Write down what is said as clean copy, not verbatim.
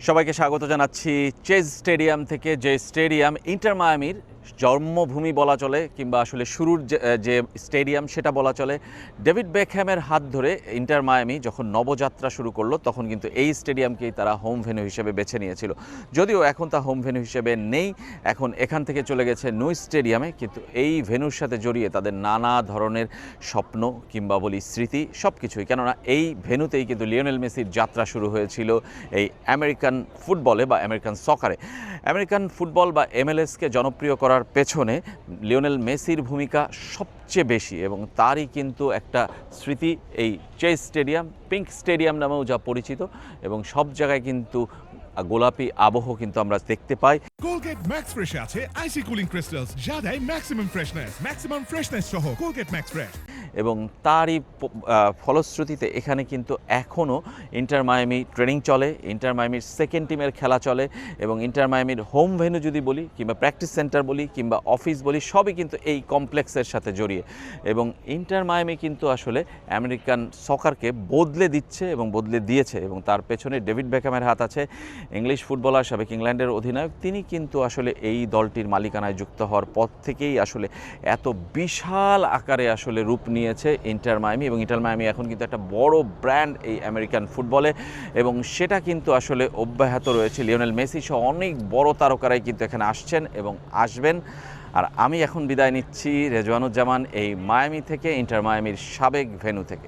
সবাইকে স্বাগত জানাচ্ছি চেজ স্টেডিয়াম থেকে। যে স্টেডিয়াম ইন্টার মায়ামির জন্মভূমি বলা চলে, কিংবা আসলে শুরুর যে স্টেডিয়াম সেটা বলা চলে। ডেভিড বেকহ্যামের হাত ধরে ইন্টার মায়ামি যখন নবযাত্রা শুরু করলো তখন কিন্তু এই স্টেডিয়ামকেই তারা হোম ভেন্যু হিসেবে বেছে নিয়েছিল। যদিও এখন তা হোম ভেন্যু হিসেবে নেই, এখন এখান থেকে চলে গেছে নুই স্টেডিয়ামে। কিন্তু এই ভেন্যুর সাথে জড়িয়ে তাদের নানা ধরনের স্বপ্ন কিংবা বলি স্মৃতি সব কিছুই, কেননা এই ভেন্যুতেই কিন্তু লিওনেল মেসির যাত্রা শুরু হয়েছিল এই আমেরিকান ফুটবলে বা আমেরিকান সকারে। আমেরিকান ফুটবল বা এমএলএসকে জনপ্রিয় করার পেছনে লিওনেল মেসির ভূমিকা সবচেয়ে বেশি, এবং তারই কিন্তু একটা স্মৃতি এই চেজ স্টেডিয়াম, পিঙ্ক স্টেডিয়াম নামেও যা পরিচিত। এবং সব জায়গায় কিন্তু গোলাপি আবহ কিন্তু আমরা দেখতে পাই। কোলগেট ম্যাক্স ফ্রেশে আছে আইসি কুলিং ক্রিস্টালস, যা দেয় ম্যাক্সিমাম ফ্রেশনেস সহ কোলগেট ম্যাক্স ফ্রেশ। এবং তারই ফলশ্রুতিতে এখানে কিন্তু এখনও ইন্টার মায়ামি ট্রেনিং চলে, ইন্টার মায়ামির সেকেন্ড টিমের খেলা চলে, এবং ইন্টার মায়ামির হোম ভেন্যু যদি বলি, কিংবা প্র্যাকটিস সেন্টার বলি, কিংবা অফিস বলি, সবই কিন্তু এই কমপ্লেক্সের সাথে জড়িয়ে। এবং ইন্টার মায়ামি কিন্তু আসলে আমেরিকান সকারকে বদলে দিচ্ছে এবং বদলে দিয়েছে, এবং তার পেছনে ডেভিড বেকহ্যামের হাত আছে। ইংলিশ ফুটবলার, সাবেক ইংল্যান্ডের অধিনায়ক, তিনি কিন্তু আসলে এই দলটির মালিকানায় যুক্ত হওয়ার পর থেকেই আসলে এত বিশাল আকারে আসলে রূপ নিয়েছে ইন্টার মায়ামি। এবং ইন্টার মায়ামি এখন কিন্তু একটা বড় ব্র্যান্ড এই আমেরিকান ফুটবলে, এবং সেটা কিন্তু আসলে অব্যাহত রয়েছে। লিওনেল মেসি সহ অনেক বড় তারকারাই কিন্তু এখানে আসছেন এবং আসবেন। আর আমি এখন বিদায় নিচ্ছি রেজওয়ানুজ্জামান এই মায়ামি থেকে, ইন্টার মায়ামির সাবেক ভেন্যু থেকে।